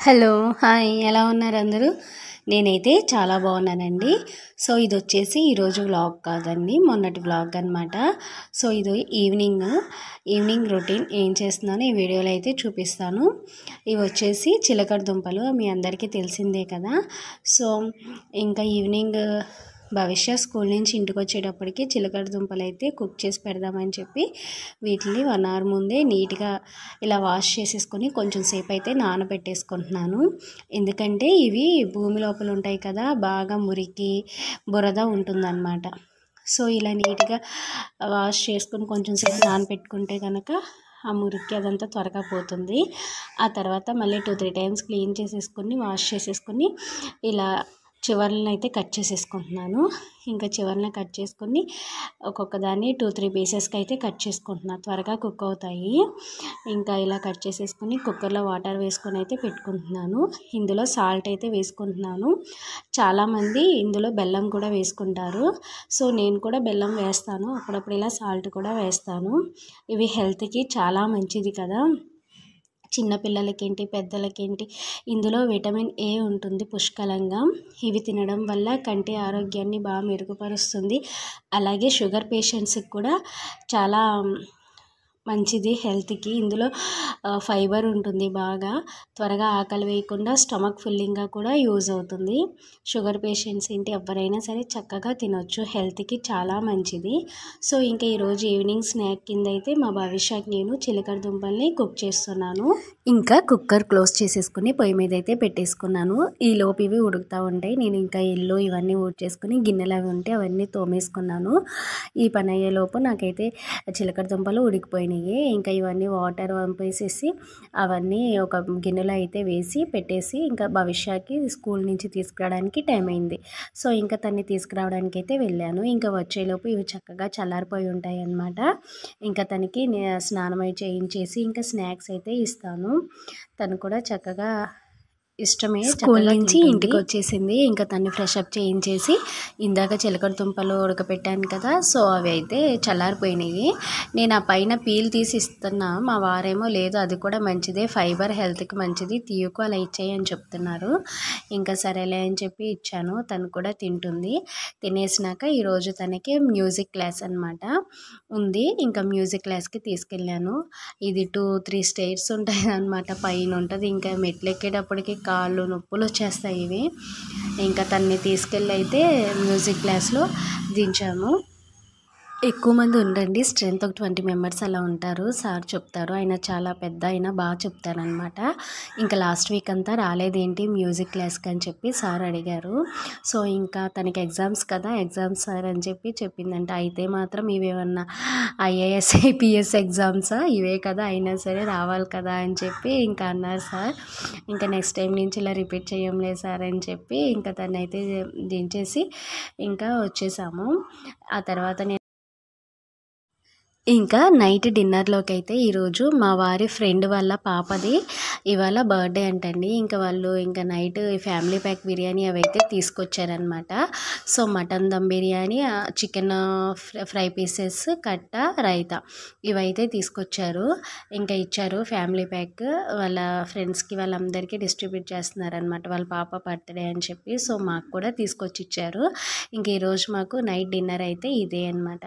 Hello hi ఎలా ఉన్నారు అందరూ? నేనైతే చాలా బాగున్నానండి. సో ఇది వచ్చేసి ఈరోజు వ్లాగ్ కాదండి, మొన్నటి వ్లాగ్ అనమాట. సో ఇది ఈవినింగ్ రొటీన్ ఏం చేస్తున్నానో ఈ వీడియోలో అయితే చూపిస్తాను. ఇవి వచ్చేసి చిలకడ దుంపలు, మీ అందరికీ తెలిసిందే కదా. సో ఇంకా ఈవినింగ్ భవిష్య స్కూల్ నుంచి ఇంటికి వచ్చేటప్పటికి చిలకడ దుంపలు అయితే కుక్ చేసి పెడదామని చెప్పి వీటిని 1 అవర్ ముందే నీట్గా ఇలా వాష్ చేసేసుకొని కొంచెం సేపు అయితే నానబెట్టేసుకుంటున్నాను. ఎందుకంటే ఇవి భూమి లోపల ఉంటాయి కదా, బాగా మురికి బురద ఉంటుందన్నమాట. సో ఇలా నీట్గా వాష్ చేసుకొని కొంచెం సేపు నానబెట్టుకుంటే కనుక ఆ మురికి అదంతా త్వరగా పోతుంది. ఆ తర్వాత మళ్ళీ 2-3 టైమ్స్ క్లీన్ చేసేసుకొని వాష్ చేసేసుకొని ఇలా చివర్లను అయితే కట్ చేసేసుకుంటున్నాను. ఇంకా చివర్లను కట్ చేసుకొని ఒక్కొక్క దాన్ని 2-3 పీసెస్కి అయితే కట్ చేసుకుంటున్నాను, త్వరగా కుక్ అవుతాయి. ఇంకా ఇలా కట్ చేసేసుకొని కుక్కర్లో వాటర్ వేసుకొని అయితే పెట్టుకుంటున్నాను. ఇందులో సాల్ట్ అయితే వేసుకుంటున్నాను. చాలామంది ఇందులో బెల్లం కూడా వేసుకుంటారు. సో నేను కూడా బెల్లం వేస్తాను, అప్పుడప్పుడు ఇలా సాల్ట్ కూడా వేస్తాను. ఇవి హెల్త్కి చాలా మంచిది కదా, చిన్నపిల్లలకేంటి పెద్దలకేంటి ఇందులో విటమిన్ ఏ ఉంటుంది పుష్కలంగా. ఇవి తినడం వల్ల కంటి ఆరోగ్యాన్ని బాగా మెరుగుపరుస్తుంది. అలాగే షుగర్ పేషెంట్స్కి కూడా చాలా మంచిది హెల్త్కి. ఇందులో ఫైబర్ ఉంటుంది, బాగా త్వరగా ఆకలి వేయకుండా స్టమక్ ఫిల్లింగ్గా కూడా యూజ్ అవుతుంది. షుగర్ పేషెంట్స్ ఏంటి ఎవరైనా సరే చక్కగా తినొచ్చు, హెల్త్కి చాలా మంచిది. సో ఇంకా ఈరోజు ఈవినింగ్ స్నాక్ కింద అయితే మా భవిష్యత్ నేను చిలకడ దుంపల్ని కుక్ చేస్తున్నాను. ఇంకా కుక్కర్ క్లోజ్ చేసేసుకుని పొయ్యి మీద అయితే పెట్టేసుకున్నాను. ఈ లోపు ఇవి ఉడుకుతూ ఉంటాయి. నేను ఇంకా ఇల్లు ఇవన్నీ ఊడ్చేసుకుని గిన్నెలు అవి ఉంటే అవన్నీ తోమేసుకున్నాను. ఈ పని అయ్యేలోపు నాకైతే చిలకడ దుంపలు ఉడికిపోయినాయి. ఇంకా ఇవన్నీ వాటర్ వంపేసేసి అవన్నీ ఒక గిన్నెలో అయితే వేసి పెట్టేసి ఇంకా భవిష్యత్కి స్కూల్ నుంచి తీసుకురావడానికి టైం అయింది. సో ఇంకా తన్ని తీసుకురావడానికి అయితే వెళ్ళాను. ఇంకా వచ్చేలోపు ఇవి చక్కగా చల్లారిపోయి ఉంటాయి అన్నమాట. ఇంకా తనకి స్నానం అయి చేయించేసి ఇంకా స్నాక్స్ అయితే ఇస్తాను. తను కూడా చక్కగా ఇష్టమే, స్కూల్ నుంచి ఇంటికి వచ్చేసింది. ఇంకా తను ఫ్రెష్ అప్ చేయించేసి ఇందాక చిలకడ దుంపలు ఉడకపెట్టాను కదా, సో అవి అయితే చల్లారిపోయినాయి. నేను ఆ పైన పీల్ తీసి ఇస్తున్నా, మా వారేమో లేదు అది కూడా మంచిదే, ఫైబర్ హెల్త్కి మంచిది, తీయకు అలా ఇచ్చేయి అని చెప్తున్నారు. ఇంకా సరేలే అని చెప్పి ఇచ్చాను. తను కూడా తింటుంది. తినేసినాక ఈరోజు తనకి మ్యూజిక్ క్లాస్ అనమాట ఉంది. ఇంకా మ్యూజిక్ క్లాస్కి తీసుకెళ్ళాను. ఇది 2-3 స్టేర్స్ ఉంటాయి అనమాట, పైన ఉంటుంది. ఇంకా మెట్లు ఎక్కేటప్పటికి కాళ్ళు నొప్పులు వచ్చేస్తాయి ఇవి. ఇంకా తన్ని తీసుకెళ్ళి అయితే మ్యూజిక్ క్లాస్లో దించాము. ఎక్కువ మంది ఉండండి, స్ట్రెంత్ ఒక 20 మెంబర్స్ అలా ఉంటారు. సార్ చెప్తారు, ఆయన చాలా పెద్ద, ఆయన బాగా చెప్తారనమాట. ఇంకా లాస్ట్ వీక్ అంతా రాలేదేంటి మ్యూజిక్ క్లాస్కి అని చెప్పి సార్ అడిగారు. సో ఇంకా తనకి ఎగ్జామ్స్ కదా, ఎగ్జామ్స్ సార్ అని చెప్పి చెప్పిందంట. అయితే మాత్రం ఇవేమన్నా IAS IPS ఎగ్జామ్సా, ఇవే కదా, అయినా సరే రావాలి కదా అని చెప్పి ఇంకా అన్నారు సార్. ఇంకా నెక్స్ట్ టైం నుంచి ఇలా రిపీట్ చేయంలే సార్ అని చెప్పి ఇంకా తనైతే దించేసి ఇంకా వచ్చేసాము. ఆ తర్వాత ఇంకా నైట్ డిన్నర్లోకి అయితే ఈరోజు మా వారి ఫ్రెండ్ వాళ్ళ పాపది ఇవాళ బర్త్డే అంటండి. ఇంకా వాళ్ళు ఇంకా నైట్ ఫ్యామిలీ ప్యాక్ బిర్యానీ అవి అయితే తీసుకొచ్చారనమాట. So mutton dum biryani, chicken fry pieces, కట్ట, రైతా ఇవైతే తీసుకొచ్చారు. ఇంకా ఇచ్చారు ఫ్యామిలీ ప్యాక్, వాళ్ళ ఫ్రెండ్స్కి వాళ్ళందరికీ డిస్ట్రిబ్యూట్ చేస్తున్నారనమాట, వాళ్ళ పాప బర్త్డే అని చెప్పి. సో మాకు కూడా తీసుకొచ్చి ఇచ్చారు. ఇంక ఈరోజు మాకు నైట్ డిన్నర్ అయితే ఇదే అనమాట.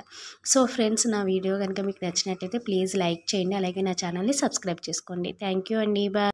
సో ఫ్రెండ్స్, నా వీడియో కనుక మీకు నచ్చినట్లయితే ప్లీజ్ లైక్ చేయండి, అలాగే నా ఛానల్ని సబ్స్క్రైబ్ చేసుకోండి. థ్యాంక్ యూ అండి, బాయ్.